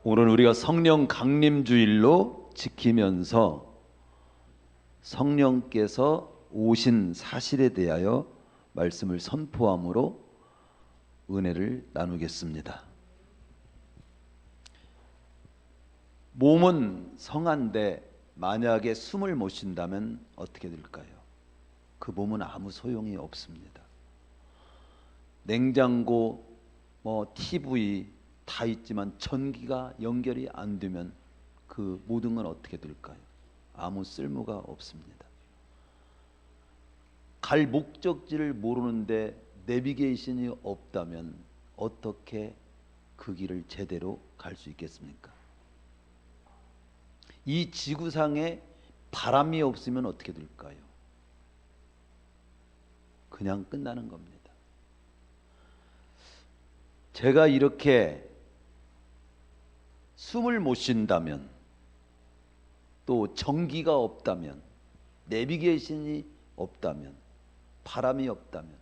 오늘 우리가 성령 강림주일로 지키면서 성령께서 오신 사실에 대하여 말씀을 선포함으로 은혜를 나누겠습니다. 몸은 성한데 만약에 숨을 못 쉰다면 어떻게 될까요? 그 몸은 아무 소용이 없습니다. 냉장고, TV 다 있지만 전기가 연결이 안 되면 그 모든 건 어떻게 될까요? 아무 쓸모가 없습니다. 갈 목적지를 모르는데 내비게이션이 없다면 어떻게 그 길을 제대로 갈 수 있겠습니까? 이 지구상에 바람이 없으면 어떻게 될까요? 그냥 끝나는 겁니다. 제가 이렇게 숨을 못 쉰다면, 또 전기가 없다면, 내비게이션이 없다면, 바람이 없다면,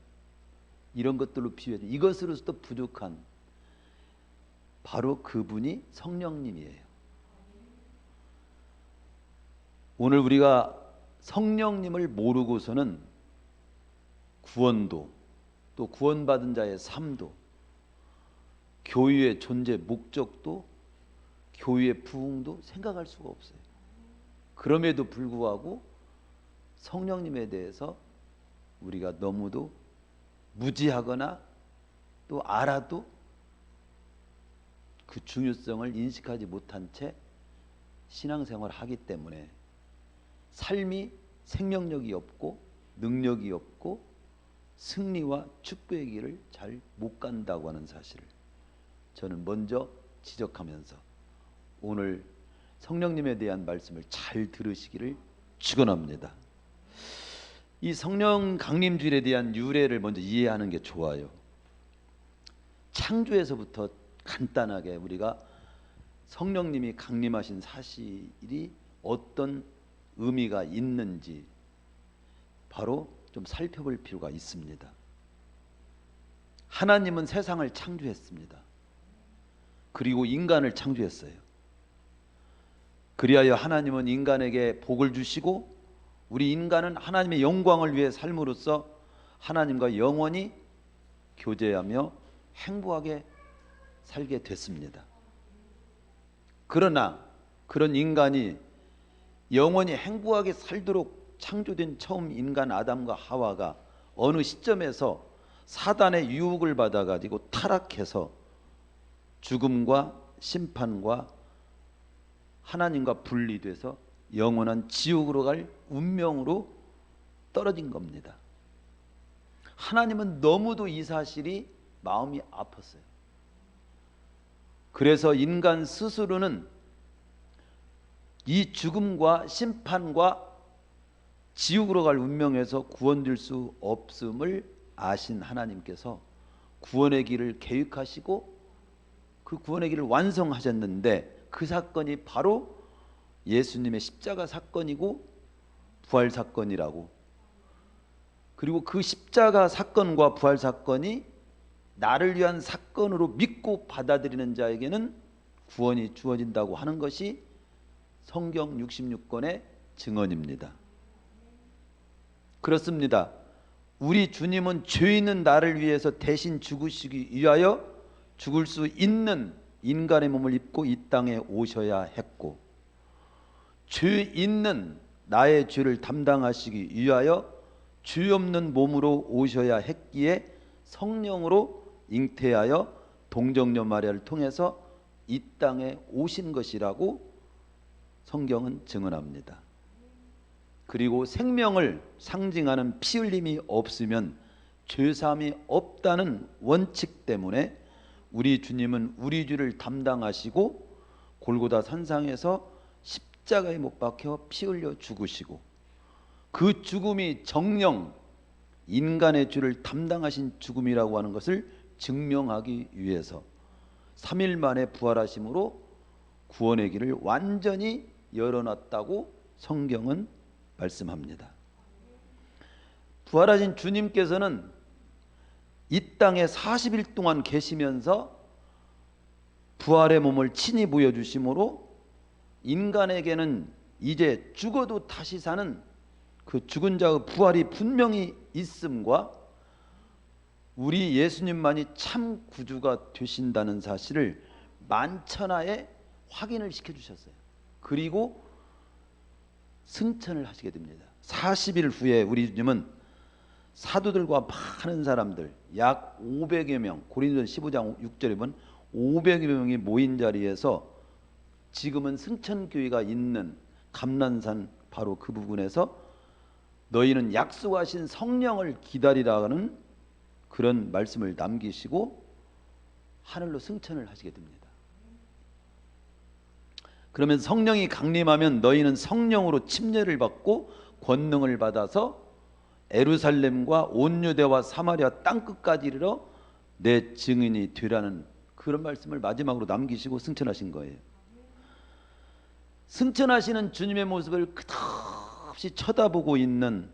이런 것들로 비유해서 이것으로서도 부족한 바로 그분이 성령님이에요. 오늘 우리가 성령님을 모르고서는 구원도, 또 구원받은 자의 삶도, 교회의 존재 목적도, 교회의 부흥도 생각할 수가 없어요. 그럼에도 불구하고 성령님에 대해서 우리가 너무도 무지하거나 또 알아도 그 중요성을 인식하지 못한 채 신앙생활을 하기 때문에 삶이 생명력이 없고 능력이 없고 승리와 축복의 길을 잘 못 간다고 하는 사실을 저는 먼저 지적하면서 오늘 성령님에 대한 말씀을 잘 들으시기를 축원합니다. 이 성령 강림주일에 대한 유래를 먼저 이해하는 게 좋아요. 창조에서부터 간단하게 우리가 성령님이 강림하신 사실이 어떤 의미가 있는지 바로 좀 살펴볼 필요가 있습니다. 하나님은 세상을 창조했습니다. 그리고 인간을 창조했어요. 그리하여 하나님은 인간에게 복을 주시고 우리 인간은 하나님의 영광을 위해 삶으로써 하나님과 영원히 교제하며 행복하게 살게 됐습니다. 그러나 그런 인간이 영원히 행복하게 살도록 창조된 처음 인간 아담과 하와가 어느 시점에서 사단의 유혹을 받아가지고 타락해서 죽음과 심판과 하나님과 분리돼서 영원한 지옥으로 갈 운명으로 떨어진 겁니다. 하나님은 너무도 이 사실이 마음이 아팠어요. 그래서 인간 스스로는 이 죽음과 심판과 지옥으로 갈 운명에서 구원될 수 없음을 아신 하나님께서 구원의 길을 계획하시고 그 구원의 길을 완성하셨는데 그 사건이 바로 예수님의 십자가 사건이고 부활 사건이라고, 그리고 그 십자가 사건과 부활 사건이 나를 위한 사건으로 믿고 받아들이는 자에게는 구원이 주어진다고 하는 것이 성경 66권의 증언입니다. 그렇습니다. 우리 주님은 죄 있는 나를 위해서 대신 죽으시기 위하여 죽을 수 있는 인간의 몸을 입고 이 땅에 오셔야 했고, 죄 있는 나의 죄를 담당하시기 위하여 죄 없는 몸으로 오셔야 했기에 성령으로 잉태하여 동정녀 마리아를 통해서 이 땅에 오신 것이라고 성경은 증언합니다. 그리고 생명을 상징하는 피 흘림이 없으면 죄사함이 없다는 원칙 때문에 우리 주님은 우리 죄를 담당하시고 골고다 산상에서 십자가에 못 박혀 피 흘려 죽으시고, 그 죽음이 정령 인간의 죄를 담당하신 죽음이라고 하는 것을 증명하기 위해서 3일 만에 부활하심으로 구원의 길을 완전히 열어놨다고 성경은 말씀합니다. 부활하신 주님께서는 이 땅에 40일 동안 계시면서 부활의 몸을 친히 보여주심으로 인간에게는 이제 죽어도 다시 사는 그 죽은 자의 부활이 분명히 있음과 우리 예수님만이 참 구주가 되신다는 사실을 만천하에 확인을 시켜주셨어요. 그리고 승천을 하시게 됩니다. 40일 후에 우리 주님은 사도들과 많은 사람들 약 500여 명, 고린도전 15장 6절에 보면 500여 명이 모인 자리에서 지금은 승천교회가 있는 감난산 바로 그 부분에서 너희는 약속하신 성령을 기다리라는 그런 말씀을 남기시고 하늘로 승천을 하시게 됩니다. 그러면 성령이 강림하면 너희는 성령으로 침례를 받고 권능을 받아서 예루살렘과 온 유대와 사마리아 땅끝까지 이르러 내 증인이 되라는 그런 말씀을 마지막으로 남기시고 승천하신 거예요. 승천하시는 주님의 모습을 끝없이 쳐다보고 있는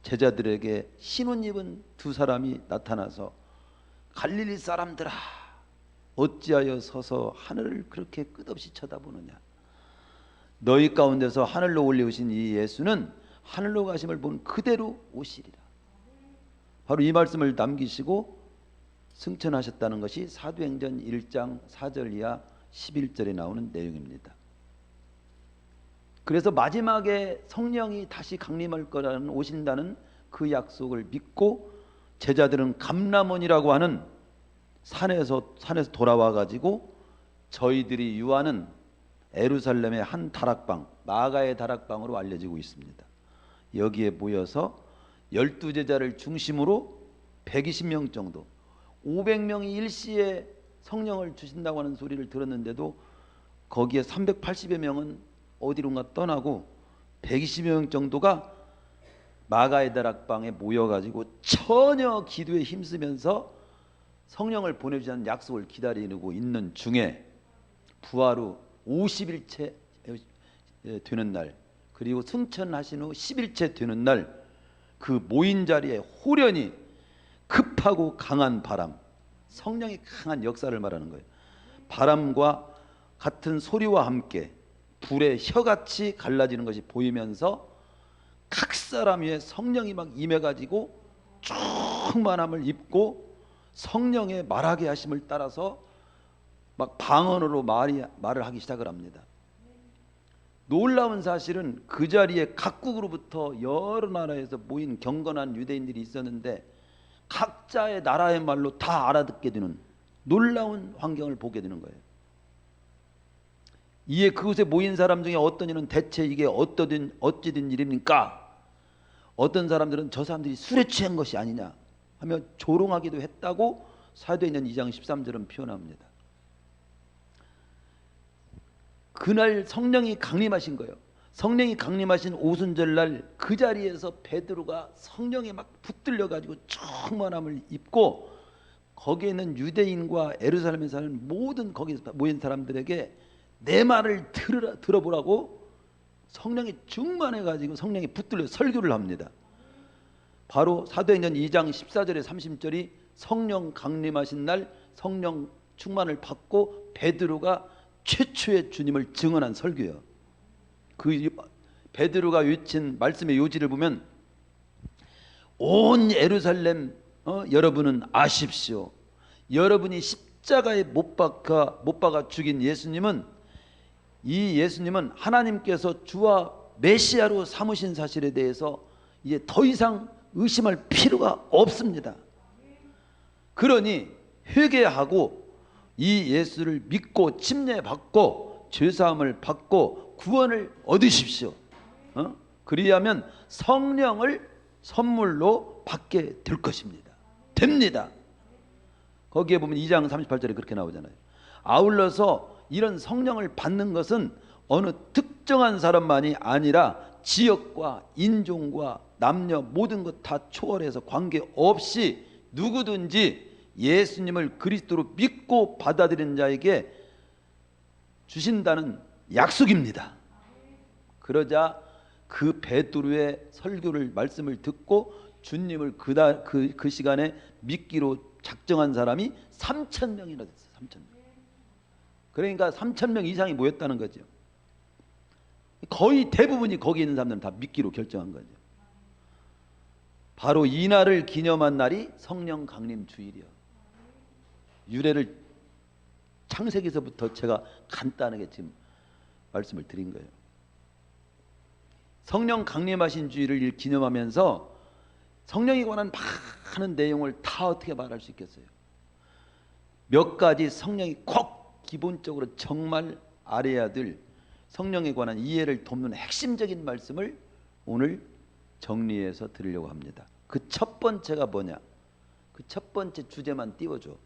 제자들에게 흰 옷 입은 두 사람이 나타나서 갈릴리 사람들아 어찌하여 서서 하늘을 그렇게 끝없이 쳐다보느냐. 너희 가운데서 하늘로 올리우신 이 예수는 하늘로 가심을 본 그대로 오시리라. 바로 이 말씀을 남기시고 승천하셨다는 것이 사도행전 1장 4절 이하 11절에 나오는 내용입니다. 그래서 마지막에 성령이 다시 강림할 거라는 오신다는 그 약속을 믿고 제자들은 감람원이라고 하는 산에서 돌아와 가지고 저희들이 유하는 예루살렘의 한 다락방, 마가의 다락방으로 알려지고 있습니다. 여기에 모여서 12제자를 중심으로 120명 정도, 500명이 일시에 성령을 주신다고 하는 소리를 들었는데도 거기에 380여 명은 어디론가 떠나고 120여 명 정도가 마가의 다락방에 모여가지고 전혀 기도에 힘쓰면서 성령을 보내주자는 약속을 기다리고 있는 중에 부활 후 50일째 되는 날, 그리고 승천하신 후 10일째 되는 날, 그 모인 자리에 호련히 급하고 강한 바람, 성령의 강한 역사를 말하는 거예요. 바람과 같은 소리와 함께 불의 혀같이 갈라지는 것이 보이면서 각 사람 위에 성령이 막 임해가지고 충만함을 입고 성령의 말하게 하심을 따라서 막 방언으로 말을 하기 시작을 합니다. 놀라운 사실은 그 자리에 각국으로부터 여러 나라에서 모인 경건한 유대인들이 있었는데 각자의 나라의 말로 다 알아듣게 되는 놀라운 환경을 보게 되는 거예요. 이에 그곳에 모인 사람 중에 어떤 이는 대체 이게 어찌된 일입니까? 어떤 사람들은 저 사람들이 술에 취한 것이 아니냐 하며 조롱하기도 했다고 사도행전 2장 13절은 표현합니다. 그날 성령이 강림하신 거예요. 성령이 강림하신 오순절날 그 자리에서 베드로가 성령에 막 붙들려 가지고 충만함을 입고 거기에 있는 유대인과 예루살렘에 사는 모든 거기서 모인 사람들에게 내 말을 들어보라고 성령이 충만해 가지고 성령이 붙들려 설교를 합니다. 바로 사도행전 2장 14절에 30절이 성령 강림하신 날 성령 충만을 받고 베드로가 최초의 주님을 증언한 설교예요. 그 베드로가 외친 말씀의 요지를 보면 온 예루살렘 여러분은 아십시오. 여러분이 십자가에 못 박아 죽인 예수님은 이 예수님은 하나님께서 주와 메시아로 삼으신 사실에 대해서 이제 더 이상 의심할 필요가 없습니다. 그러니 회개하고 이 예수를 믿고 침례받고 죄사함을 받고 구원을 얻으십시오. 그리하면 성령을 선물로 받게 될 것입니다. 됩니다. 거기에 보면 2장 38절에 그렇게 나오잖아요. 아울러서 이런 성령을 받는 것은 어느 특정한 사람만이 아니라 지역과 인종과 남녀 모든 것 다 초월해서 관계없이 누구든지 예수님을 그리스도로 믿고 받아들이는 자에게 주신다는 약속입니다. 그러자 그 베드로의 설교를 말씀을 듣고 주님을 그 시간에 믿기로 작정한 사람이 3,000명이나 됐어요. 3,000명. 그러니까 3,000명 이상이 모였다는 거죠. 거의 대부분이 거기 있는 사람들은 다 믿기로 결정한 거죠. 바로 이 날을 기념한 날이 성령 강림 주일이요. 유래를 창세기서부터 제가 간단하게 지금 말씀을 드린 거예요. 성령 강림하신 주일을 기념하면서 성령에 관한 많은 내용을 다 어떻게 말할 수 있겠어요? 몇 가지 성령이 꼭 기본적으로 정말 알아야 될 성령에 관한 이해를 돕는 핵심적인 말씀을 오늘 정리해서 드리려고 합니다. 그 첫 번째가 뭐냐? 그 첫 번째 주제만 띄워줘.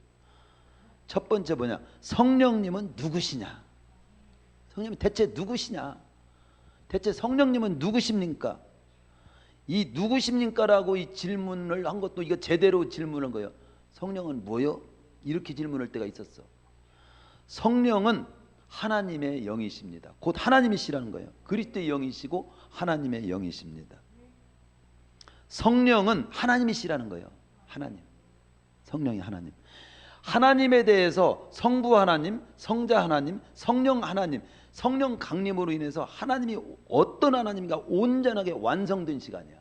첫 번째 뭐냐? 성령님은 누구시냐? 성령님 대체 누구시냐? 대체 성령님은 누구십니까? 이 누구십니까라고 이 질문을 한 것도 이거 제대로 질문한 거예요. 성령은 뭐요? 이렇게 질문할 때가 있었어. 성령은 하나님의 영이십니다. 곧 하나님이시라는 거예요. 그리스도의 영이시고 하나님의 영이십니다. 성령은 하나님이시라는 거예요. 하나님. 성령이 하나님. 하나님에 대해서 성부 하나님, 성자 하나님, 성령 하나님, 성령 강림으로 인해서 하나님이 어떤 하나님인가 온전하게 완성된 시간이야.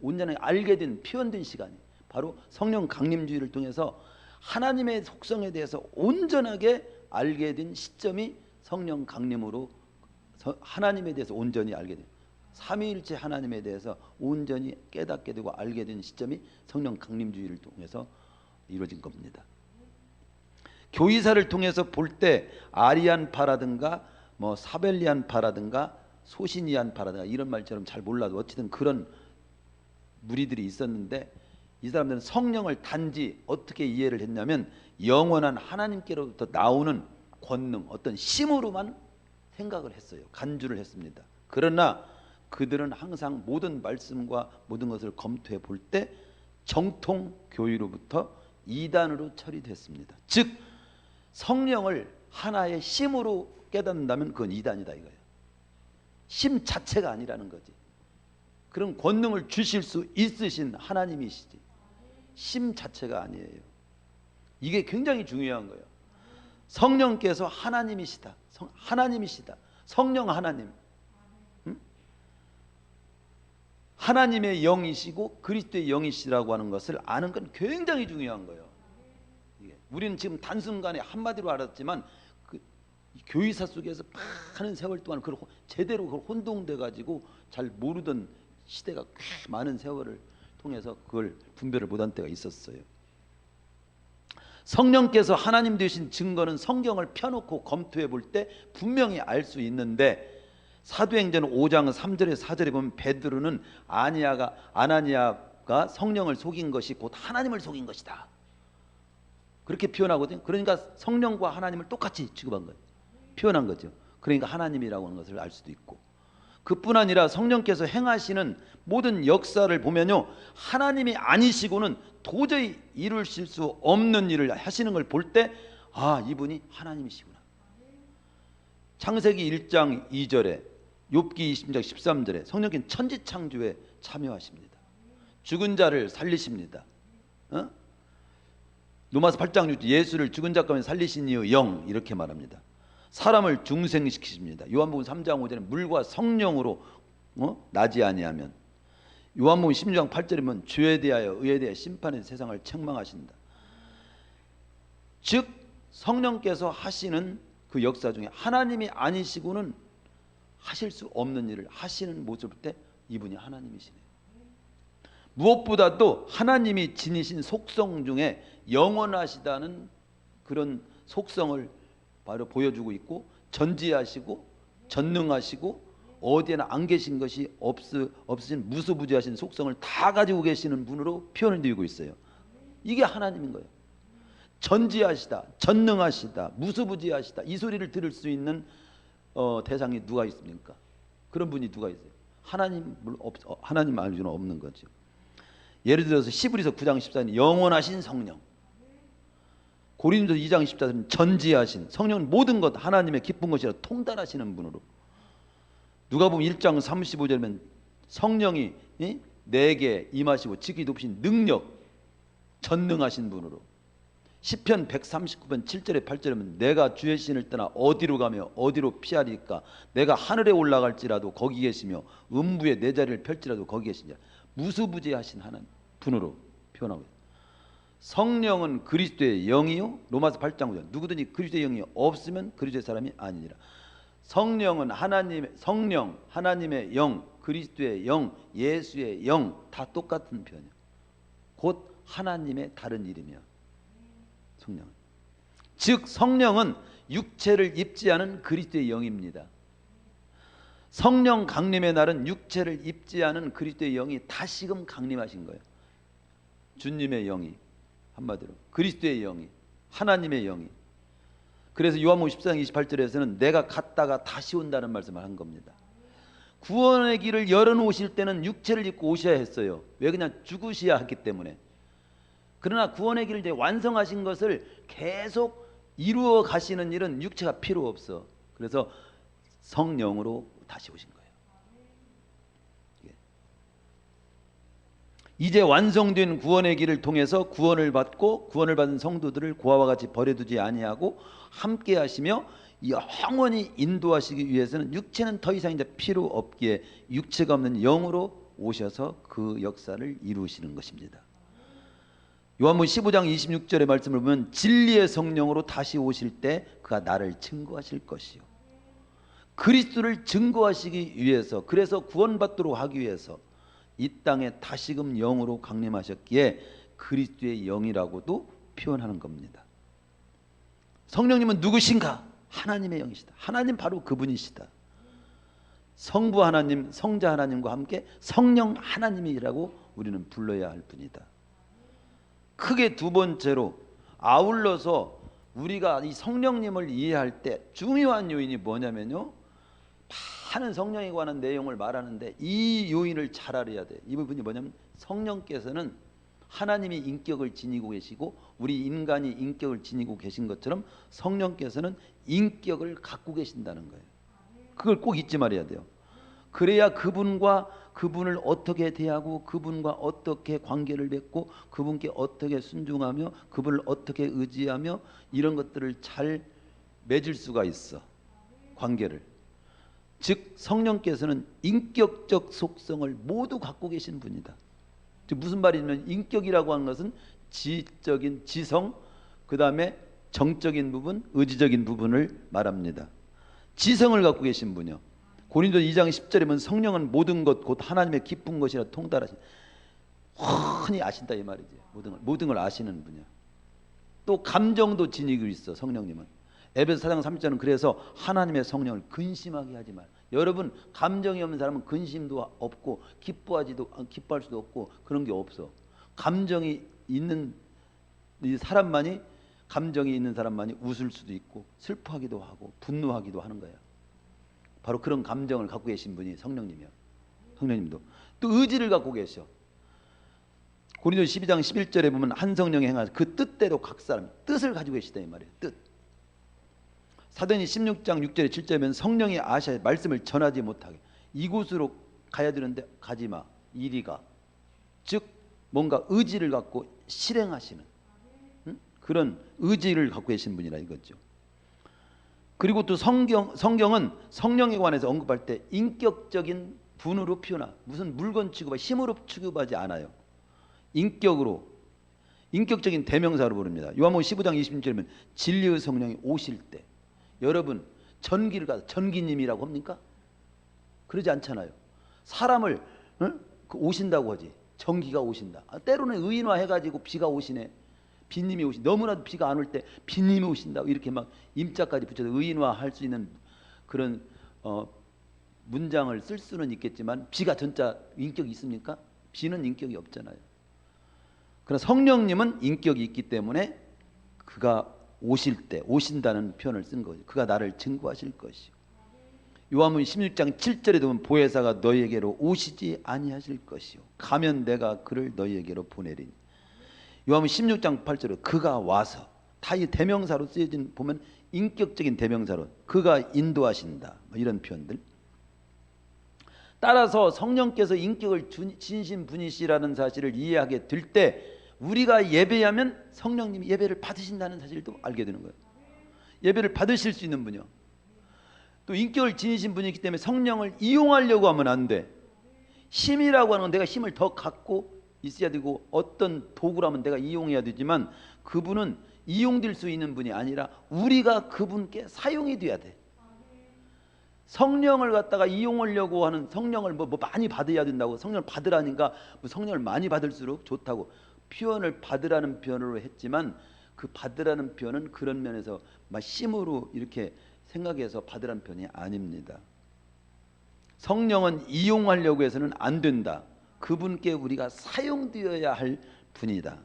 온전하게 알게 된, 표현된 시간이 바로 성령 강림주의를 통해서 하나님의 속성에 대해서 온전하게 알게 된 시점이 성령 강림으로 하나님에 대해서 온전히 알게 된, 삼위일체 하나님에 대해서 온전히 깨닫게 되고 알게 된 시점이 성령 강림주의를 통해서 이루어진 겁니다. 교의사를 통해서 볼 때 아리안파라든가 뭐 사벨리안파라든가 소시니안파라든가 이런 말처럼 잘 몰라도 어쨌든 그런 무리들이 있었는데 이 사람들은 성령을 단지 어떻게 이해를 했냐면 영원한 하나님께로부터 나오는 권능, 어떤 심으로만 생각을 했어요. 간주를 했습니다. 그러나 그들은 항상 모든 말씀과 모든 것을 검토해 볼 때 정통 교의로부터 이단으로 처리됐습니다. 즉 성령을 하나의 심으로 깨닫는다면 그건 이단이다 이거예요. 심 자체가 아니라는 거지. 그런 권능을 주실 수 있으신 하나님이시지 심 자체가 아니에요. 이게 굉장히 중요한 거예요. 성령께서 하나님이시다. 하나님이시다. 성령 하나님. 하나님의 영이시고 그리스도의 영이시라고 하는 것을 아는 건 굉장히 중요한 거예요. 우리는 지금 단순간에 한마디로 알았지만 그 교의사 속에서 많은 세월 동안 그걸 제대로 그걸 혼동돼 가지고 잘 모르던 시대가 꽤 많은 세월을 통해서 그걸 분별을 못한 때가 있었어요. 성령께서 하나님 되신 증거는 성경을 펴놓고 검토해 볼 때 분명히 알 수 있는데 사도행전 5장 3절에 4절에 보면 베드로는 아나니아가 성령을 속인 것이 곧 하나님을 속인 것이다. 그렇게 표현하거든요. 그러니까 성령과 하나님을 똑같이 취급한 거예요. 표현한 거죠. 그러니까 하나님이라고 하는 것을 알 수도 있고 그뿐 아니라 성령께서 행하시는 모든 역사를 보면요 하나님이 아니시고는 도저히 이루실 수 없는 일을 하시는 걸 볼 때 아 이분이 하나님이시구나. 창세기 1장 2절에 욥기 20장 13절에 성령께서는 천지창조에 참여하십니다. 죽은 자를 살리십니다. 로마서 8장 6절 예수를 죽은 자 가운데 살리신 이유 영 이렇게 말합니다. 사람을 중생시키십니다. 요한복음 3장 5절에 물과 성령으로 나지 아니하면 요한복음 16장 8절에 보면 죄에 대하여 의에 대하여 심판의 세상을 책망하신다. 즉 성령께서 하시는 그 역사 중에 하나님이 아니시고는 하실 수 없는 일을 하시는 모습을 볼 때 이분이 하나님이시네요. 무엇보다도 하나님이 지니신 속성 중에 영원하시다는 그런 속성을 바로 보여주고 있고 전지하시고 전능하시고 어디에나 안 계신 것이 없으신 무소부지하신 속성을 다 가지고 계시는 분으로 표현을 드리고 있어요. 이게 하나님인 거예요. 전지하시다, 전능하시다, 무소부지하시다 이 소리를 들을 수 있는 대상이 누가 있습니까? 그런 분이 누가 있어요? 하나님 말고는 없는 거죠. 예를 들어서 시브리서 9장 14절 영원하신 성령, 고린도서 2장 14절은 전지하신 성령은 모든 것 하나님의 기쁜 것이라 통달하시는 분으로, 누가복음 1장 35절이면 성령이 내게 임하시고 지키 돕신 능력 전능하신 분으로, 시편 139편 7절에 8절에 보면 내가 주의 신을 떠나 어디로 가며 어디로 피하리까? 내가 하늘에 올라갈지라도 거기 계시며 음부에 내 자리를 펼지라도 거기 계시냐. 무수부지하신 하나님 분으로 표현하고 있어요. 성령은 그리스도의 영이요. 로마서 8장 9절 누구든지 그리스도의 영이 없으면 그리스도의 사람이 아니니라. 성령은 하나님의 성령, 하나님의 영, 그리스도의 영, 예수의 영 다 똑같은 표현이에요. 곧 하나님의 다른 이름이야. 성령은. 즉 성령은 육체를 입지 않은 그리스도의 영입니다. 성령 강림의 날은 육체를 입지 않은 그리스도의 영이 다시금 강림하신 거예요. 주님의 영이, 한마디로 그리스도의 영이, 하나님의 영이. 그래서 요한복음 14장 28절에서는 내가 갔다가 다시 온다는 말씀을 한 겁니다. 구원의 길을 열어놓으실 때는 육체를 입고 오셔야 했어요. 왜? 그냥 죽으셔야 했기 때문에. 그러나 구원의 길을 이제 완성하신 것을 계속 이루어 가시는 일은 육체가 필요 없어. 그래서 성령으로 다시 오신 거예요. 이제 완성된 구원의 길을 통해서 구원을 받고 구원을 받은 성도들을 고아와 같이 버려두지 아니하고 함께 하시며 영원히 인도하시기 위해서는 육체는 더 이상 이제 필요 없기에 육체가 없는 영으로 오셔서 그 역사를 이루시는 것입니다. 요한복음 15장 26절의 말씀을 보면 진리의 성령으로 다시 오실 때 그가 나를 증거하실 것이요. 그리스도를 증거하시기 위해서, 그래서 구원받도록 하기 위해서 이 땅에 다시금 영으로 강림하셨기에 그리스도의 영이라고도 표현하는 겁니다. 성령님은 누구신가? 하나님의 영이시다. 하나님 바로 그분이시다. 성부 하나님, 성자 하나님과 함께 성령 하나님이라고 우리는 불러야 할 뿐이다. 크게 두 번째로 아울러서 우리가 이 성령님을 이해할 때 중요한 요인이 뭐냐면요, 많은 성령에 관한 내용을 말하는데 이 요인을 잘 알아야 돼. 이 부분이 뭐냐면 성령께서는 하나님이 인격을 지니고 계시고 우리 인간이 인격을 지니고 계신 것처럼 성령께서는 인격을 갖고 계신다는 거예요. 그걸 꼭 잊지 말아야 돼요. 그래야 그분을 어떻게 대하고 그분과 어떻게 관계를 맺고 그분께 어떻게 순종하며 그분을 어떻게 의지하며 이런 것들을 잘 맺을 수가 있어. 관계를. 즉 성령께서는 인격적 속성을 모두 갖고 계신 분이다. 즉 무슨 말이냐면 인격이라고 하는 것은 지적인 지성, 그 다음에 정적인 부분, 의지적인 부분을 말합니다. 지성을 갖고 계신 분이요. 고린도 2장 10절에 보면 성령은 모든 것 곧 하나님의 기쁜 것이라 통달하신, 훤히 아신다 이 말이지. 모든 걸 아시는 분이야. 또 감정도 지니고 있어. 성령님은 에베소 4장 3절은 그래서 하나님의 성령을 근심하게 하지 말. 여러분 감정이 없는 사람은 근심도 없고 기뻐할 수도 없고 그런 게 없어. 감정이 있는 사람만이, 감정이 있는 사람만이 웃을 수도 있고 슬퍼하기도 하고 분노하기도 하는 거야. 바로 그런 감정을 갖고 계신 분이 성령님이야. 성령님도 또 의지를 갖고 계셔. 고린도 12장 11절에 보면 한 성령이 행하사 그 뜻대로 각 사람 뜻을 가지고 계시다 이 말이에요. 뜻. 사도행전 16장 6절에 7절에 성령이 아시아에 말씀을 전하지 못하게 이곳으로 가야 되는데 가지마 이리 가. 즉 뭔가 의지를 갖고 실행하시는 그런 의지를 갖고 계신 분이라 이거죠. 그리고 또 성경은 성령에 관해서 언급할 때 인격적인 분으로 표현하. 무슨 물건 취급하고 힘으로 취급하지 않아요. 인격적인 대명사로 부릅니다. 요한복음 15장 26절이면 진리의 성령이 오실 때, 여러분 전기를 가서 전기님이라고 합니까? 그러지 않잖아요. 사람을 오신다고 하지. 전기가 오신다. 때로는 의인화해가지고 비가 오시네. 비님이 오신, 너무나도 비가 안 올 때 비님이 오신다고 이렇게 막 임자까지 붙여서 의인화할 수 있는 그런 문장을 쓸 수는 있겠지만 비가 진짜 인격이 있습니까? 비는 인격이 없잖아요. 그러나 성령님은 인격이 있기 때문에 그가 오실 때 오신다는 표현을 쓴 거죠. 그가 나를 증거하실 것이요. 요한복음 16장 7절에 보면 보혜사가 너희에게로 오시지 아니하실 것이요 가면 내가 그를 너희에게로 보내리니. 요한복음 16장 8절에 그가 와서, 다 이 대명사로 쓰여진 보면 인격적인 대명사로 그가 인도하신다 이런 표현들. 따라서 성령께서 인격을 지니신 분이시라는 사실을 이해하게 될 때 우리가 예배하면 성령님이 예배를 받으신다는 사실도 알게 되는 거예요. 예배를 받으실 수 있는 분이요. 또 인격을 지니신 분이기 때문에 성령을 이용하려고 하면 안 돼. 힘이라고 하는 건 내가 힘을 더 갖고 있어야 되고 어떤 도구라면 내가 이용해야 되지만 그분은 이용될 수 있는 분이 아니라 우리가 그분께 사용이 돼야 돼. 성령을 갖다가 이용하려고 하는 성령을 뭐 많이 받아야 된다고 성령을 받으라니까 뭐 성령을 많이 받을수록 좋다고 표현을 받으라는 표현으로 했지만 그 받으라는 표현은 그런 면에서 막 심으로 이렇게 생각해서 받으라는 표현이 아닙니다. 성령은 이용하려고 해서는 안 된다. 그분께 우리가 사용되어야 할 분이다.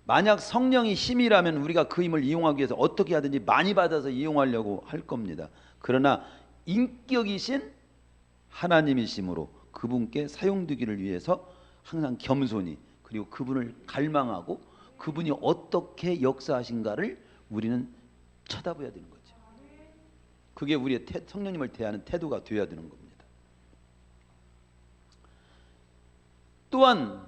만약 성령이 힘이라면 우리가 그 힘을 이용하기 위해서 어떻게 하든지 많이 받아서 이용하려고 할 겁니다. 그러나 인격이신 하나님이심으로 그분께 사용되기를 위해서 항상 겸손히 그리고 그분을 갈망하고 그분이 어떻게 역사하신가를 우리는 쳐다봐야 되는 거죠. 그게 우리의 성령님을 대하는 태도가 되어야 되는 겁니다. 또한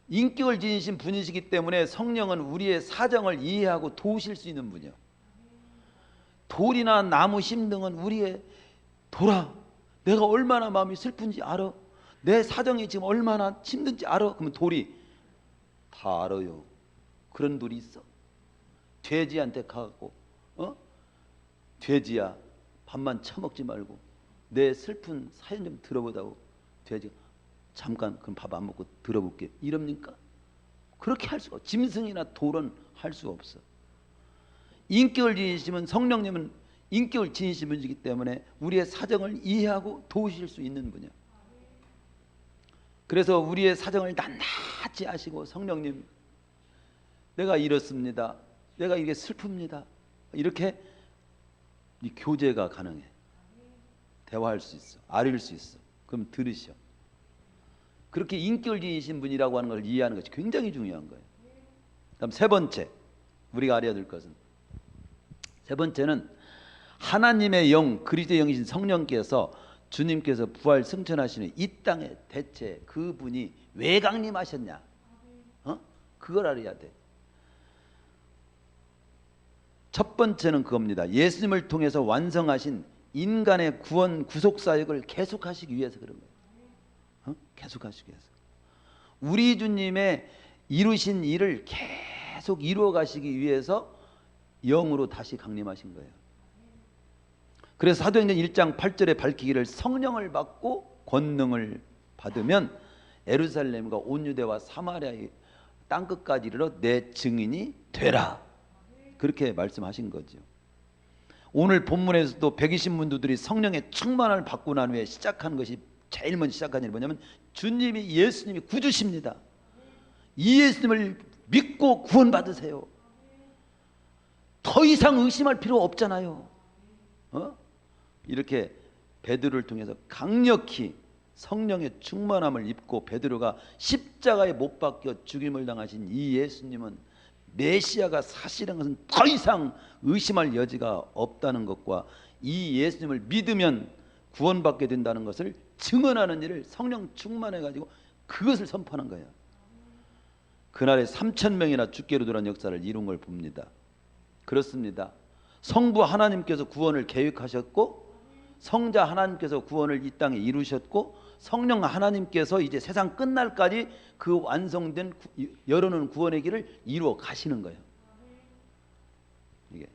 인격을 지니신 분이시기 때문에 성령은 우리의 사정을 이해하고 도우실 수 있는 분이요. 돌이나 나무 심 등은 우리의 돌아, 내가 얼마나 마음이 슬픈지 알아? 내 사정이 지금 얼마나 힘든지 알아? 그러면 돌이 다 알아요. 그런 돌이 있어? 돼지한테 가갖고 돼지야 밥만 처먹지 말고 내 슬픈 사연 좀 들어보자고 돼지가 잠깐 그럼 밥 안 먹고 들어볼게 이럽니까? 그렇게 할 수가 없어. 짐승이나 돌은 할 수 없어. 인격을 지니시면 성령님은 인격을 지니신 분이기 때문에 우리의 사정을 이해하고 도우실 수 있는 분이야. 그래서 우리의 사정을 낱낱이 아시고 성령님 내가 이렇습니다. 내가 이게 슬픕니다. 이렇게 이 교제가 가능해. 대화할 수 있어. 아릴 수 있어. 그럼 들으셔. 그렇게 인격을 지니신 분이라고 하는 걸 이해하는 것이 굉장히 중요한 거예요. 다음 세 번째 우리가 알아야 될 것은 세 번째는 하나님의 영 그리스도의 영이신 성령께서 주님께서 부활 승천하시는 이 땅에 대체 그분이 왜 강림하셨냐? 그걸 알아야 돼. 첫 번째는 그겁니다. 예수님을 통해서 완성하신 인간의 구원 구속 사역을 계속하시기 위해서 그런 거예요. 계속하시기 위해서. 우리 주님의 이루신 일을 계속 이루어 가시기 위해서 영으로 다시 강림하신 거예요. 그래서 사도행전 1장 8절에 밝히기를 성령을 받고 권능을 받으면 예루살렘과 온 유대와 사마리아의 땅끝까지 이르러 내 증인이 되라. 그렇게 말씀하신 거죠. 오늘 본문에서도 120문도들이 성령의 충만을 받고 난 후에 시작한 것이 제일 먼저 시작한 일이 뭐냐면 주님이 예수님이 구주십니다. 이 예수님을 믿고 구원받으세요. 더 이상 의심할 필요 없잖아요. 이렇게 베드로를 통해서 강력히 성령의 충만함을 입고 베드로가 십자가에 못 박혀 죽임을 당하신 이 예수님은 메시아가 사실인 것은 더 이상 의심할 여지가 없다는 것과 이 예수님을 믿으면 구원받게 된다는 것을 증언하는 일을 성령 충만해 가지고 그것을 선포하는 거예요. 그날에 3,000명이나 죽게 이르는 역사를 이룬 걸 봅니다. 그렇습니다. 성부 하나님께서 구원을 계획하셨고 성자 하나님께서 구원을 이 땅에 이루셨고 성령 하나님께서 이제 세상 끝날까지 그 완성된 열어놓은 구원의 길을 이루어 가시는 거예요. 이게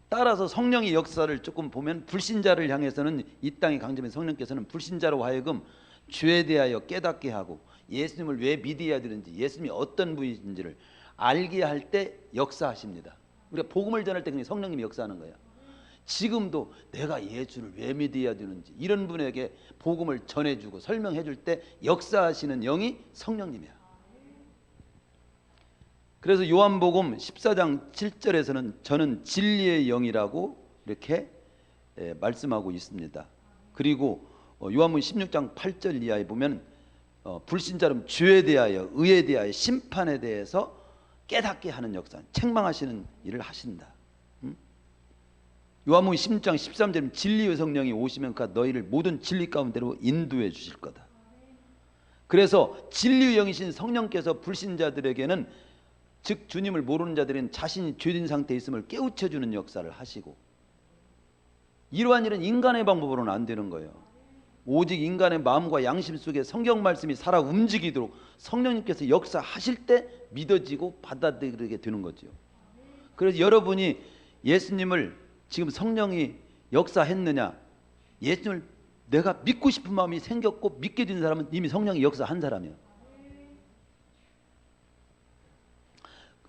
따라서 성령의 역사를 조금 보면 불신자를 향해서는 이 땅에 강림된 성령께서는 불신자로 하여금 죄에 대하여 깨닫게 하고 예수님을 왜 믿어야 되는지 예수님이 어떤 분이신지를 알게 할 때 역사하십니다. 우리가 복음을 전할 때 그냥 성령님이 역사하는 거예요. 지금도 내가 예수를 왜 믿어야 되는지 이런 분에게 복음을 전해주고 설명해줄 때 역사하시는 영이 성령님이야. 그래서 요한복음 14장 7절에서는 저는 진리의 영이라고 이렇게 말씀하고 있습니다. 그리고 요한복음 16장 8절 이하에 보면 불신자름 죄에 대하여 의에 대하여 심판에 대해서 깨닫게 하는 역사, 책망하시는 일을 하신다. 요한복음 16장 13절에 진리의 성령이 오시면 너희를 모든 진리 가운데로 인도해 주실 거다. 그래서 진리의 영이신 성령께서 불신자들에게는, 즉 주님을 모르는 자들은 자신이 죄진 상태에 있음을 깨우쳐주는 역사를 하시고, 이러한 일은 인간의 방법으로는 안 되는 거예요. 오직 인간의 마음과 양심 속에 성경 말씀이 살아 움직이도록 성령님께서 역사하실 때 믿어지고 받아들이게 되는 거죠. 그래서 여러분이 예수님을 지금 성령이 역사했느냐, 예수님을 내가 믿고 싶은 마음이 생겼고 믿게 된 사람은 이미 성령이 역사한 사람이에요.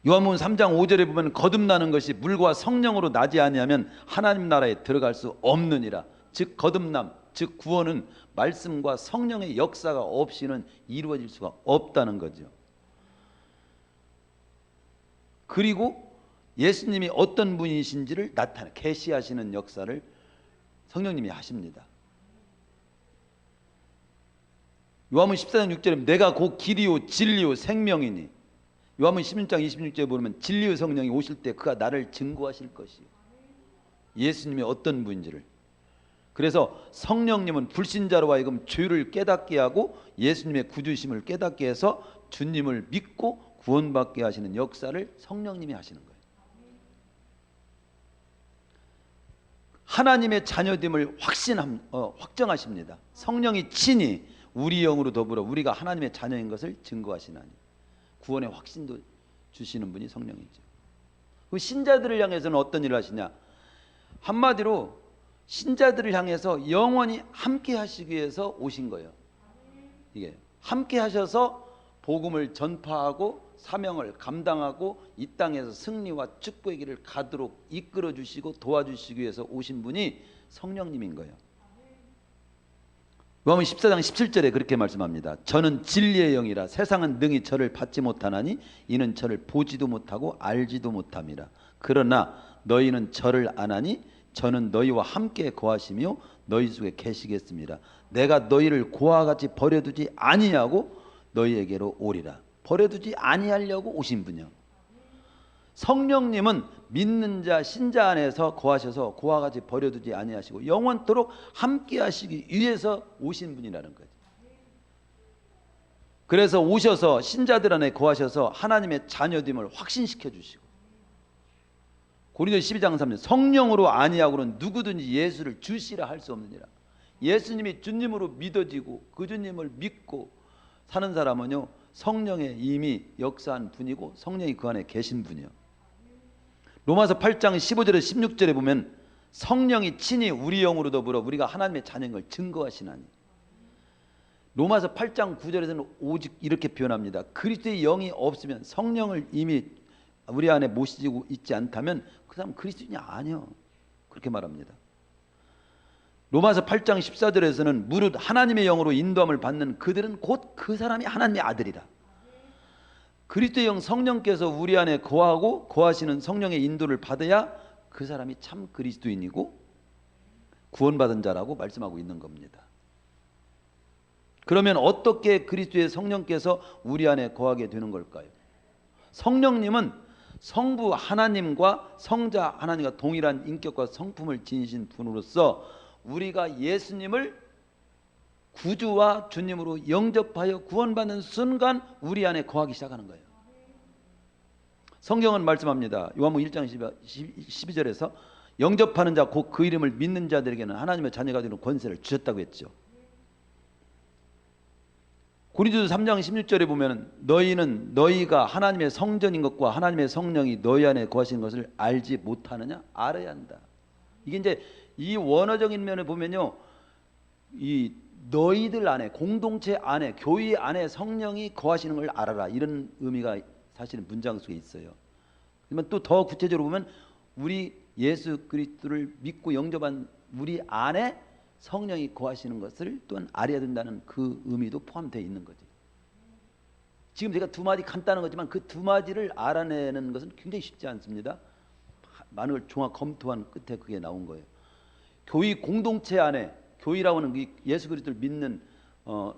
요한복음 3장 5절에 보면 거듭나는 것이 물과 성령으로 나지 아니하면 하나님 나라에 들어갈 수 없느니라. 즉 거듭남, 즉 구원은 말씀과 성령의 역사가 없이는 이루어질 수가 없다는 거죠. 그리고 예수님이 어떤 분이신지를 계시하시는 역사를 성령님이 하십니다. 요한복음 14장 6절에 내가 곧 길이요 진리요 생명이니, 요한복음 16장 26절에 보면 진리의 성령이 오실 때 그가 나를 증거하실 것이요. 예수님이 어떤 분인지를. 그래서 성령님은 불신자로 하여금 죄를 깨닫게 하고 예수님의 구주심을 깨닫게 해서 주님을 믿고 구원받게 하시는 역사를 성령님이 하시는 거예요. 하나님의 자녀됨을 확정하십니다. 성령이 친히 우리 영으로 더불어 우리가 하나님의 자녀인 것을 증거하시나니, 구원의 확신도 주시는 분이 성령이죠. 그 신자들을 향해서는 어떤 일을 하시냐, 한마디로 신자들을 향해서 영원히 함께 하시기 위해서 오신 거예요. 이게 함께 하셔서 복음을 전파하고 사명을 감당하고 이 땅에서 승리와 축복의 길을 가도록 이끌어 주시고 도와주시기 위해서 오신 분이 성령님인 거예요. 요한복음 14장 17절에 그렇게 말씀합니다. 저는 진리의 영이라 세상은 능히 저를 받지 못하나니 이는 저를 보지도 못하고 알지도 못함이라. 그러나 너희는 저를 아나니 저는 너희와 함께 거하시며 너희 속에 계시겠습니다. 내가 너희를 고와 같이 버려두지 아니하고 너희에게로 오리라. 버려두지 아니하려고 오신 분이요. 성령님은 믿는 자 신자 안에서 거하셔서 고와 같이 버려두지 아니하시고 영원토록 함께 하시기 위해서 오신 분이라는 거죠. 그래서 오셔서 신자들 안에 거하셔서 하나님의 자녀됨을 확신시켜 주시고, 고린도서 12장 3절 성령으로 아니하고는 누구든지 예수를 주시라 할 수 없느니라. 예수님이 주님으로 믿어지고 그 주님을 믿고 사는 사람은요 성령의 이미 역사한 분이고 성령이 그 안에 계신 분이요. 로마서 8장 15절에 16절에 보면 성령이 친히 우리 영으로 더불어 우리가 하나님의 자녀인 걸 증거하시나니, 로마서 8장 9절에서는 오직 이렇게 표현합니다. 그리스도의 영이 없으면, 성령을 이미 우리 안에 모시고 있지 않다면 그 사람 그리스도인이 아니요, 그렇게 말합니다. 로마서 8장 14절에서는 무릇 하나님의 영으로 인도함을 받는 그들은 곧 그 사람이 하나님의 아들이라. 그리스도의 영 성령께서 우리 안에 거하고 거하시는 성령의 인도를 받아야 그 사람이 참 그리스도인이고 구원받은 자라고 말씀하고 있는 겁니다. 그러면 어떻게 그리스도의 성령께서 우리 안에 거하게 되는 걸까요? 성령님은 성부 하나님과 성자 하나님과 동일한 인격과 성품을 지니신 분으로서 우리가 예수님을 구주와 주님으로 영접하여 구원받는 순간 우리 안에 거하기 시작하는 거예요. 성경은 말씀합니다. 요한복음 1장 12절에서 영접하는 자 곧 그 이름을 믿는 자들에게는 하나님의 자녀가 되는 권세를 주셨다고 했죠. 고린도서 3장 16절에 보면 너희는 너희가 하나님의 성전인 것과 하나님의 성령이 너희 안에 거하시는 것을 알지 못하느냐? 알아야 한다. 이게 이제 이 원어적인 면을 보면요, 이 너희들 안에, 공동체 안에, 교회 안에 성령이 거하시는 걸 알아라, 이런 의미가 사실은 문장 속에 있어요. 그러면 또 더 구체적으로 보면 우리 예수 그리스도를 믿고 영접한 우리 안에 성령이 거하시는 것을 또한 알아야 된다는 그 의미도 포함되어 있는 거죠. 지금 제가 두 마디 간단한 거지만 그 두 마디를 알아내는 것은 굉장히 쉽지 않습니다. 많은 걸 종합 검토한 끝에 그게 나온 거예요. 교회 공동체 안에, 교회라고 하는 예수 그리스도를 믿는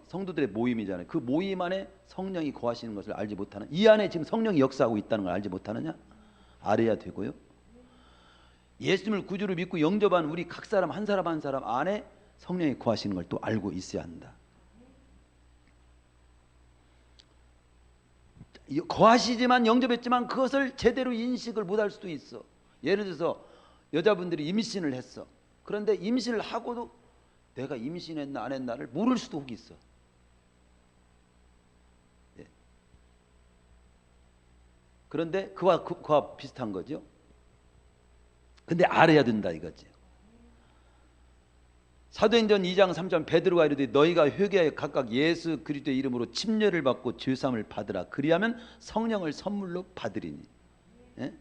성도들의 모임이잖아요. 그 모임 안에 성령이 거하시는 것을 알지 못하는, 이 안에 지금 성령이 역사하고 있다는 걸 알지 못하느냐? 알아야 되고요. 예수님을 구주로 믿고 영접한 우리 각 사람 한 사람 한 사람 안에 성령이 거하시는 걸 또 알고 있어야 한다. 거하시지만 영접했지만 그것을 제대로 인식을 못할 수도 있어. 예를 들어서 여자분들이 임신을 했어. 그런데 임신을 하고도 내가 임신했나 안 했나를 모를 수도 혹 있어. 예. 그런데 그와 비슷한 거죠. 근데 알아야 된다 이거지. 사도행전 2장 3절 베드로가 이르되 너희가 회개하여 각각 예수 그리스도의 이름으로 침례를 받고 죄사함을 받으라. 그리하면 성령을 선물로 받으리니. 예?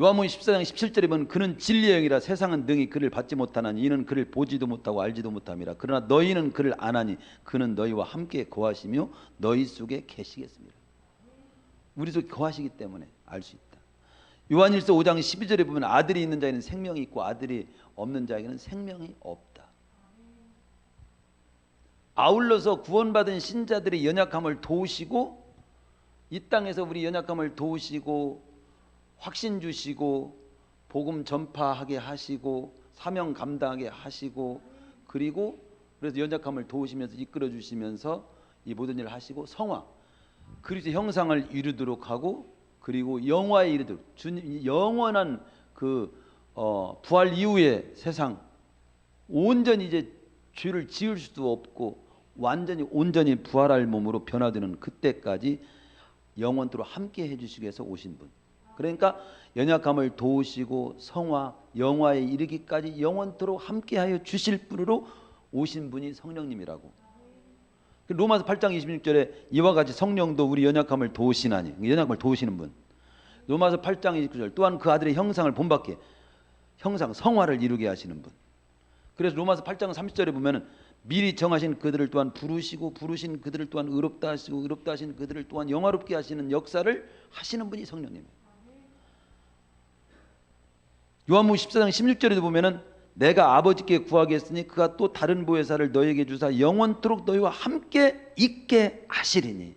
요한복음 14장 17절에 보면 그는 진리의 영이라 세상은 능히 그를 받지 못하나니 이는 그를 보지도 못하고 알지도 못함이라. 그러나 너희는 그를 아나니 그는 너희와 함께 거하시며 너희 속에 계시겠습니다. 우리 속에 거하시기 때문에 알 수 있다. 요한일서 5장 12절에 보면 아들이 있는 자에는 생명이 있고 아들이 없는 자에게는 생명이 없다. 아울러서 구원받은 신자들의 연약함을 도우시고 이 땅에서 우리 연약함을 도우시고 확신 주시고 복음 전파하게 하시고 사명 감당하게 하시고 그리고 그래서 연약함을 도우시면서 이끌어 주시면서 이 모든 일을 하시고 성화 그리스도 형상을 이루도록 하고 그리고 영화에 이르도록 주님 영원한 그 부활 이후의 세상 온전히 이제 죄를 지을 수도 없고 완전히 온전히 부활할 몸으로 변화되는 그때까지 영원토록 함께 해주시기 위해서 오신 분. 그러니까 연약함을 도우시고 성화 영화에 이르기까지 영원토록 함께하여 주실 분으로 오신 분이 성령님이라고. 로마서 8장 26절에 이와 같이 성령도 우리 연약함을 도우시나니 연약함을 도우시는 분. 로마서 8장 29절 또한 그 아들의 형상을 본받게 형상 성화를 이루게 하시는 분. 그래서 로마서 8장 30절에 보면은 미리 정하신 그들을 또한 부르시고 부르신 그들을 또한 의롭다 하시고 의롭다 하신 그들을 또한 영화롭게 하시는 역사를 하시는 분이 성령님이에요. 요한복음 14장 16절에도 보면은 내가 아버지께 구하겠으니 그가 또 다른 보혜사를 너희에게 주사 영원토록 너희와 함께 있게 하시리니.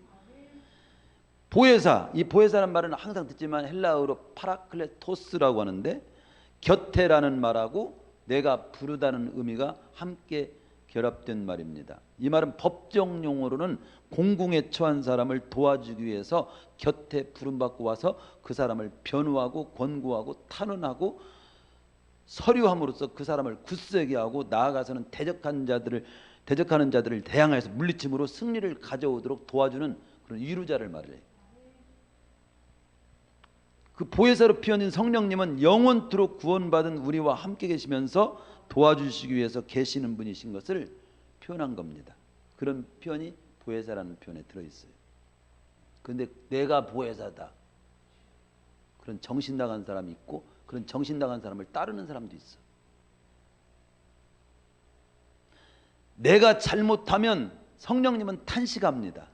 보혜사, 이 보혜사라는 말은 항상 듣지만 헬라어로 파라클레토스라고 하는데 곁에라는 말하고 내가 부르다는 의미가 함께 결합된 말입니다. 이 말은 법정 용어로는 공궁에 처한 사람을 도와주기 위해서 곁에 부름받고 와서 그 사람을 변호하고 권고하고 탄원하고 서류함으로써 그 사람을 굳세게 하고 나아가서는 대적하는 자들을 대항해서 물리침으로 승리를 가져오도록 도와주는 그런 위로자를 말해요. 그 보혜사로 표현된 성령님은 영원토록 구원받은 우리와 함께 계시면서 도와주시기 위해서 계시는 분이신 것을 표현한 겁니다. 그런 표현이 보혜사라는 표현에 들어있어요. 그런데 내가 보혜사다 그런 정신 나간 사람이 있고 그런 정신 나간 사람을 따르는 사람도 있어. 내가 잘못하면 성령님은 탄식합니다.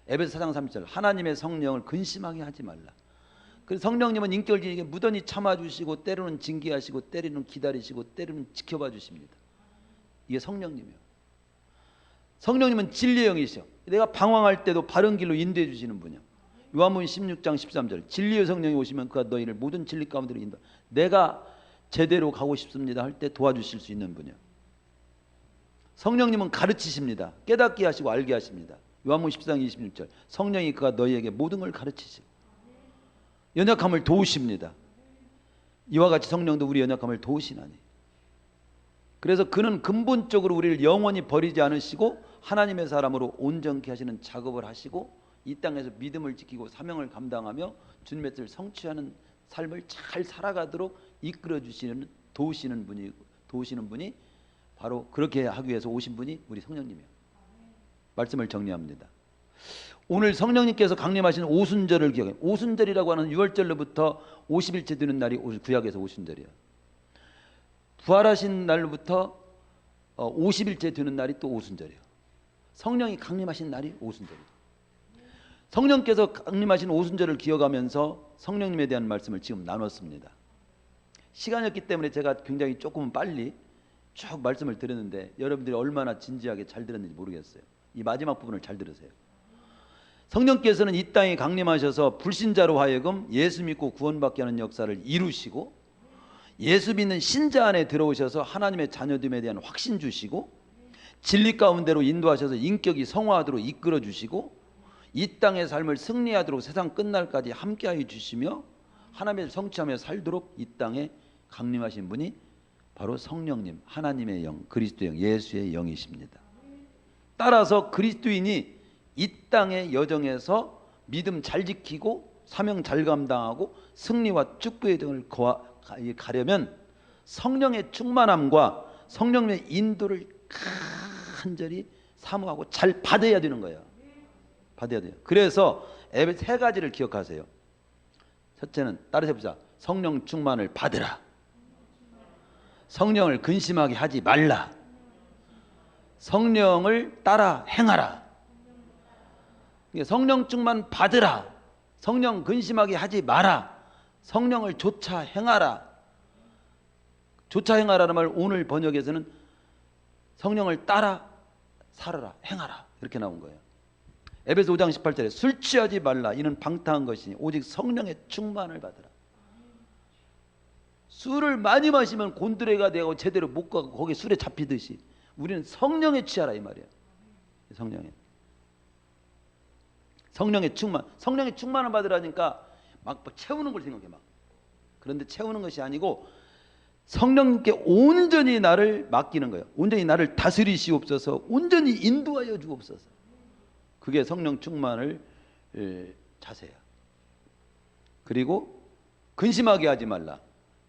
에베소 4장 30절 하나님의 성령을 근심하게 하지 말라. 그래서 성령님은 인격적이게 무던히 참아주시고 때로는 징계하시고 때로는 기다리시고 때로는 지켜봐 주십니다. 이게 성령님이에요. 성령님은 진리의 영이시죠. 내가 방황할 때도 바른 길로 인도해 주시는 분이요. 요한복음 16장 13절 진리의 성령이 오시면 그가 너희를 모든 진리 가운데로 인도. 내가 제대로 가고 싶습니다 할 때 도와주실 수 있는 분이요. 성령님은 가르치십니다. 깨닫게 하시고 알게 하십니다. 요한복음 14장 26절 성령이 그가 너희에게 모든 걸 가르치시고 연약함을 도우십니다. 이와 같이 성령도 우리 연약함을 도우시나니. 그래서 그는 근본적으로 우리를 영원히 버리지 않으시고 하나님의 사람으로 온전케 하시는 작업을 하시고 이 땅에서 믿음을 지키고 사명을 감당하며 주님의 뜻을 성취하는 삶을 잘 살아가도록 이끌어 주시는 도우시는 분이 바로 그렇게 하기 위해서 오신 분이 우리 성령님이에요. 말씀을 정리합니다. 오늘 성령님께서 강림하신 오순절을 기억해요. 오순절이라고 하는 6월절로부터 50일째 되는 날이 구약에서 오순절이에요. 부활하신 날로부터 50일째 되는 날이 또 오순절이에요. 성령이 강림하신 날이 오순절이에요. 성령께서 강림하신 오순절을 기억하면서 성령님에 대한 말씀을 지금 나눴습니다. 시간이 없기 때문에 제가 굉장히 조금 빨리 쭉 말씀을 드렸는데 여러분들이 얼마나 진지하게 잘 들었는지 모르겠어요. 이 마지막 부분을 잘 들으세요. 성령께서는 이 땅에 강림하셔서 불신자로 하여금 예수 믿고 구원받게 하는 역사를 이루시고 예수 믿는 신자 안에 들어오셔서 하나님의 자녀됨에 대한 확신 주시고 진리 가운데로 인도하셔서 인격이 성화하도록 이끌어 주시고 이 땅의 삶을 승리하도록 세상 끝날까지 함께하여 주시며 하나님을 성취하며 살도록 이 땅에 강림하신 분이 바로 성령님, 하나님의 영, 그리스도의 영, 예수의 영이십니다. 따라서 그리스도인이 이 땅의 여정에서 믿음 잘 지키고 사명 잘 감당하고 승리와 축복의 등을 가려면 성령의 충만함과 성령의 인도를 간절히 사모하고 잘 받아야 되는 거예요. 받아야 돼요. 그래서 세 가지를 기억하세요. 첫째는 따라서 해보자. 성령 충만을 받으라. 성령을 근심하게 하지 말라. 성령을 따라 행하라. 성령 충만 받으라. 성령 근심하게 하지 마라. 성령을 조차 행하라. 조차 행하라는 말 오늘 번역에서는 성령을 따라 살아라, 행하라 이렇게 나온 거예요. 에베소 5장 18절에 술 취하지 말라. 이는 방탕한 것이니 오직 성령의 충만을 받으라. 술을 많이 마시면 곤드레가 되고 제대로 못 가고 거기에 술에 잡히듯이 우리는 성령에 취하라 이 말이에요. 성령의 충만, 성령의 충만을 받으라니까 막 채우는 걸 생각해 막. 그런데 채우는 것이 아니고 성령님께 온전히 나를 맡기는 거예요. 온전히 나를 다스리시옵소서, 온전히 인도하여 주옵소서. 그게 성령 충만을 자세야. 그리고 근심하게 하지 말라.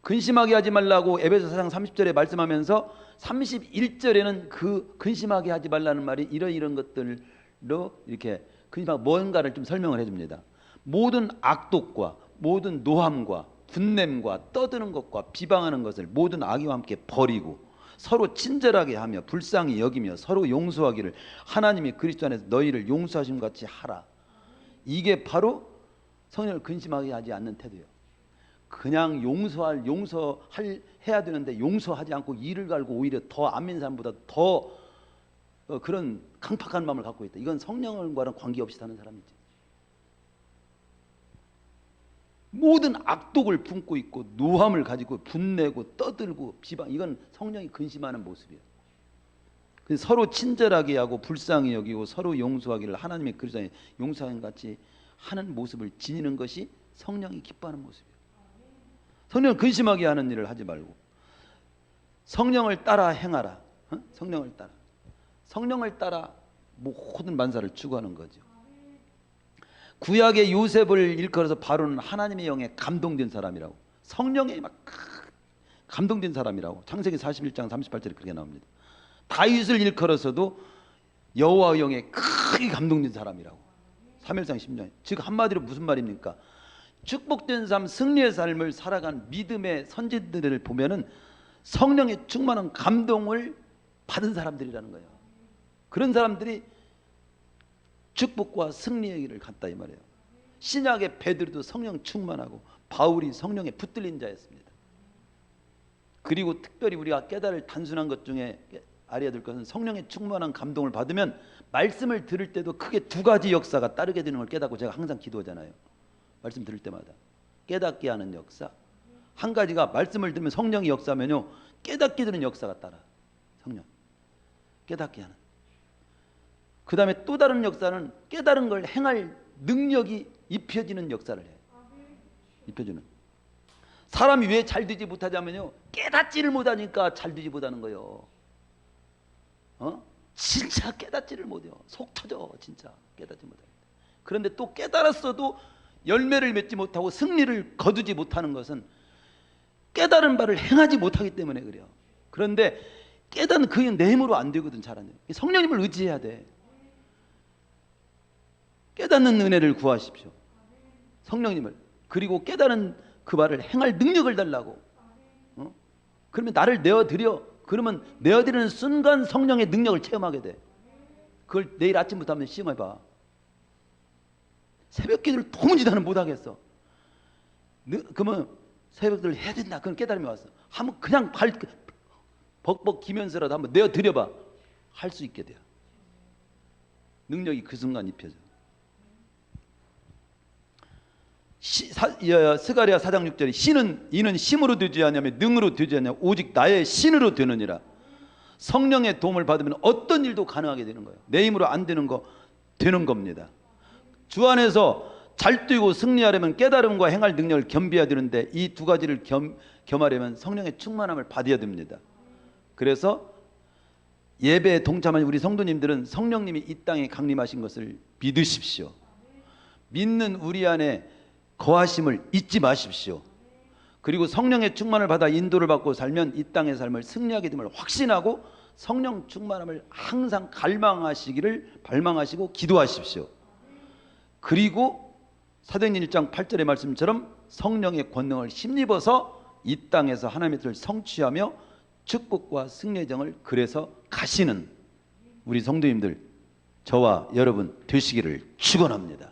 근심하게 하지 말라고 에베소 4장 30절에 말씀하면서 31절에는 그 근심하게 하지 말라는 말이 이런 것들로 이렇게 근심하고 뭔가를 좀 설명을 해줍니다. 모든 악독과 모든 노함과 분냄과 떠드는 것과 비방하는 것을 모든 악의와 함께 버리고 서로 친절하게 하며 불쌍히 여기며 서로 용서하기를 하나님이 그리스도 안에서 너희를 용서하신 것 같이 하라. 이게 바로 성령을 근심하게 하지 않는 태도예요. 그냥 해야 되는데 용서하지 않고 이를 갈고 오히려 더 안 믿는 사람보다 더 그런 강팍한 마음을 갖고 있다. 이건 성령과는 관계없이 사는 사람이지. 모든 악독을 품고 있고 노함을 가지고 분내고 떠들고 비방, 이건 성령이 근심하는 모습이에요. 서로 친절하게 하고 불쌍히 여기고 서로 용서하기를 하나님의 그리스도의 용서하는 같이 하는 모습을 지니는 것이 성령이 기뻐하는 모습이에요. 성령을 근심하게 하는 일을 하지 말고 성령을 따라 행하라. 성령을 따라 모든 만사를 추구하는 거죠. 구약의 요셉을 일컬어서 바로는 하나님의 영에 감동된 사람이라고, 성령에 막 감동된 사람이라고 창세기 41장 38절에 그렇게 나옵니다. 다윗을 일컬어서도 여호와의 영에 크게 감동된 사람이라고, 사무엘상 10장. 즉 한마디로 무슨 말입니까? 축복된 삶, 승리의 삶을 살아간 믿음의 선지들을 보면은 성령의 충만한 감동을 받은 사람들이라는 거예요. 그런 사람들이 축복과 승리의 길을 갔다 이 말이에요. 신약의 베드로도 성령 충만하고 바울이 성령에 붙들린 자였습니다. 그리고 특별히 우리가 깨달을 단순한 것 중에 알아야 될 것은 성령의 충만한 감동을 받으면 말씀을 들을 때도 크게 두 가지 역사가 따르게 되는 걸 깨닫고 제가 항상 기도하잖아요. 말씀 들을 때마다 깨닫게 하는 역사. 한 가지가 말씀을 들으면 성령이 역사하면요, 깨닫게 되는 역사가 따라. 성령 깨닫게 하는. 그 다음에 또 다른 역사는 깨달은 걸 행할 능력이 입혀지는 역사를 해요. 입혀주는. 사람이 왜 잘 되지 못하냐면요, 깨닫지를 못하니까 잘 되지 못하는 거예요. 진짜 깨닫지를 못해요. 속 터져 진짜 깨닫지 못해요. 그런데 또 깨달았어도 열매를 맺지 못하고 승리를 거두지 못하는 것은 깨달은 바를 행하지 못하기 때문에 그래요. 그런데 깨닫는 그게 내 힘으로 안 되거든. 잘하는 성령님을 의지해야 돼. 깨닫는 은혜를 구하십시오. 성령님을. 그리고 깨달은 그 바를 행할 능력을 달라고. 그러면 나를 내어드려. 그러면 내어드리는 순간 성령의 능력을 체험하게 돼. 그걸 내일 아침부터 한번 시험해봐. 새벽 기도를 도무지 나는 못하겠어. 그러면 새벽 기도를 해야 된다. 그런 깨달음이 왔어. 한번 그냥 벅벅 기면서라도 한번 내어드려봐. 할 수 있게 돼요. 능력이 그 순간 입혀져. 스가랴 4장 6절에 이는 힘으로 되지 않냐며 능으로 되지 않냐 오직 나의 신으로 되느니라. 성령의 도움을 받으면 어떤 일도 가능하게 되는 거예요. 내 힘으로 안 되는 거 되는 겁니다. 주 안에서 잘 뛰고 승리하려면 깨달음과 행할 능력을 겸비해야 되는데 이 두 가지를 겸하려면 성령의 충만함을 받아야 됩니다. 그래서 예배에 동참한 우리 성도님들은 성령님이 이 땅에 강림하신 것을 믿으십시오. 믿는 우리 안에 거하심을 잊지 마십시오. 그리고 성령의 충만을 받아 인도를 받고 살면 이 땅의 삶을 승리하게 됨을 확신하고 성령 충만함을 항상 발망하시고 기도하십시오. 그리고 사도행전 1장 8절의 말씀처럼 성령의 권능을 힘입어서 이 땅에서 하나님의 뜻을 성취하며 축복과 승리의 정을 그래서 가시는 우리 성도님들, 저와 여러분 되시기를 축원합니다.